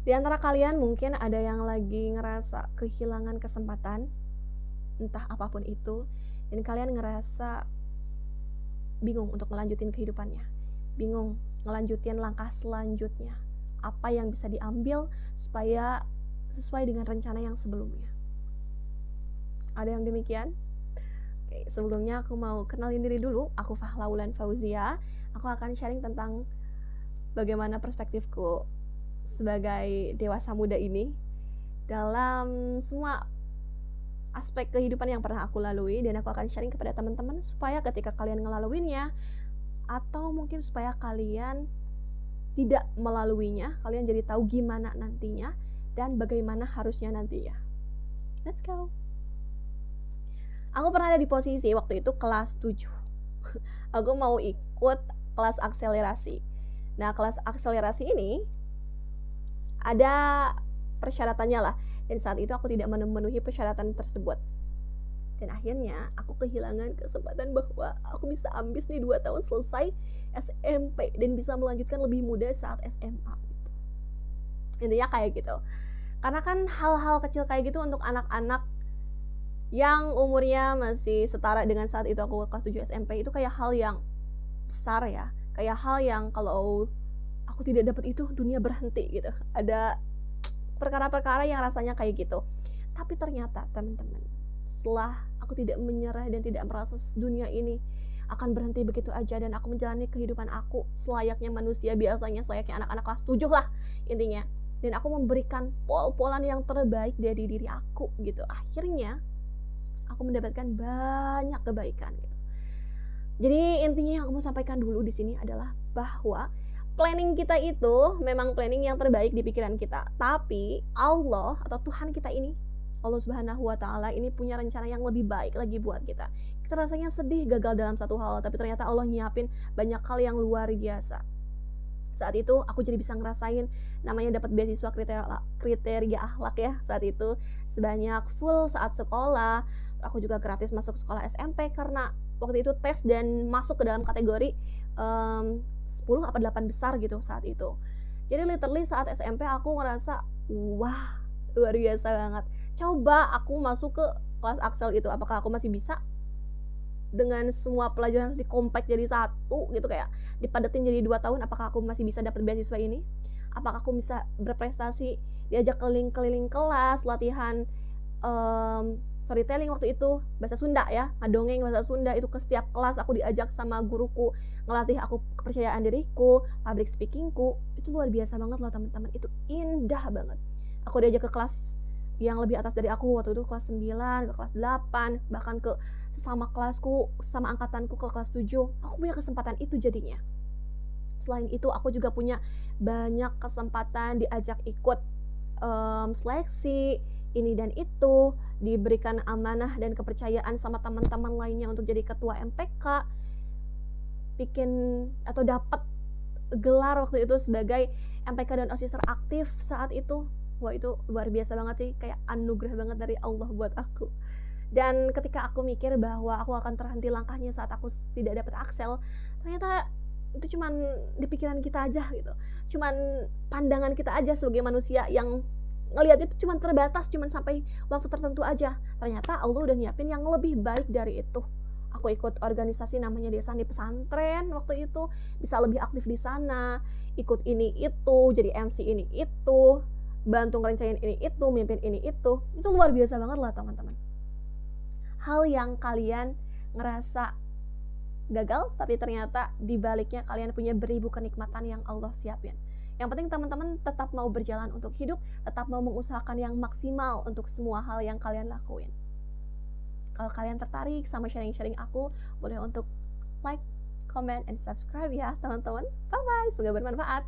Di antara kalian mungkin ada yang lagi ngerasa kehilangan kesempatan, entah apapun itu, dan kalian ngerasa bingung untuk ngelanjutin kehidupannya, bingung ngelanjutin langkah selanjutnya, apa yang bisa diambil supaya sesuai dengan rencana yang sebelumnya. Ada yang demikian? Oke, sebelumnya aku mau kenalin diri dulu. Aku Fahla Wulan Fauzia. Aku akan sharing tentang bagaimana perspektifku sebagai dewasa muda ini dalam semua aspek kehidupan yang pernah aku lalui, dan aku akan sharing kepada teman-teman supaya ketika kalian ngelaluinya atau mungkin supaya kalian tidak melaluinya, kalian jadi tahu gimana nantinya dan bagaimana harusnya nantinya. Let's go. Aku pernah ada di posisi waktu itu kelas 7. Aku mau ikut kelas akselerasi. Nah, kelas akselerasi ini ada persyaratannya lah, dan saat itu aku tidak memenuhi persyaratan tersebut, dan akhirnya aku kehilangan kesempatan bahwa aku bisa ambis nih 2 tahun selesai SMP dan bisa melanjutkan lebih muda saat SMA gitu. Intinya kayak gitu, karena kan hal-hal kecil kayak gitu untuk anak-anak yang umurnya masih setara dengan saat itu aku kelas 7 SMP itu kayak hal yang besar ya, kayak hal yang kalau aku tidak dapat itu dunia berhenti gitu. Ada perkara-perkara yang rasanya kayak gitu. Tapi ternyata teman-teman, setelah aku tidak menyerah dan tidak merasa dunia ini akan berhenti begitu aja, dan aku menjalani kehidupan aku selayaknya manusia biasanya, selayaknya anak-anak kelas 7 lah intinya, dan aku memberikan pol-polan yang terbaik dari diri aku gitu, akhirnya aku mendapatkan banyak kebaikan gitu. Jadi intinya yang aku mau sampaikan dulu di sini adalah bahwa planning kita itu memang planning yang terbaik di pikiran kita, tapi Allah atau Tuhan kita ini, Allah Subhanahu wa Ta'ala ini punya rencana yang lebih baik lagi buat kita. Kita rasanya sedih gagal dalam satu hal, tapi ternyata Allah nyiapin banyak hal yang luar biasa. Saat itu aku jadi bisa ngerasain namanya dapat beasiswa kriteria akhlak ya saat itu, sebanyak full saat sekolah. Aku juga gratis masuk sekolah SMP karena waktu itu tes dan masuk ke dalam kategori 10 apa 8 besar gitu saat itu. Jadi literally saat SMP aku ngerasa wah luar biasa banget. Coba aku masuk ke kelas Axel itu, apakah aku masih bisa dengan semua pelajaran harus dikompak jadi satu gitu, kayak dipadetin jadi 2 tahun, apakah aku masih bisa dapat beasiswa ini? Apakah aku bisa berprestasi, diajak keliling-keliling kelas, latihan storytelling waktu itu, bahasa Sunda ya, ngadongeng bahasa Sunda itu ke setiap kelas aku diajak sama guruku, ngelatih aku kepercayaan diriku, public speakingku, itu luar biasa banget loh teman-teman, itu indah banget. Aku diajak ke kelas yang lebih atas dari aku waktu itu, kelas 9, ke kelas 8, bahkan ke sesama kelasku, sama angkatanku ke kelas 7, aku punya kesempatan itu jadinya. Selain itu aku juga punya banyak kesempatan diajak ikut seleksi ini dan itu, diberikan amanah dan kepercayaan sama teman-teman lainnya untuk jadi ketua MPK, bikin atau dapat gelar waktu itu sebagai MPK dan OSIS teraktif saat itu. Wah itu luar biasa banget sih, kayak anugerah banget dari Allah buat aku. Dan ketika aku mikir bahwa aku akan terhenti langkahnya saat aku tidak dapat Axel, ternyata itu cuman di pikiran kita aja gitu, cuman pandangan kita aja sebagai manusia yang ngelihat itu cuma terbatas, cuma sampai waktu tertentu aja. Ternyata Allah udah nyiapin yang lebih baik dari itu. Aku ikut organisasi namanya Desa di Pesantren waktu itu, bisa lebih aktif di sana, ikut ini itu, jadi MC ini itu, bantu ngerencanain ini itu, mimpin ini itu luar biasa banget lah teman-teman. Hal yang kalian ngerasa gagal, tapi ternyata di baliknya kalian punya beribu kenikmatan yang Allah siapin. Yang penting teman-teman tetap mau berjalan untuk hidup, tetap mau mengusahakan yang maksimal untuk semua hal yang kalian lakuin. Kalau kalian tertarik sama sharing-sharing aku, boleh untuk like, comment, and subscribe ya teman-teman. Bye-bye, semoga bermanfaat.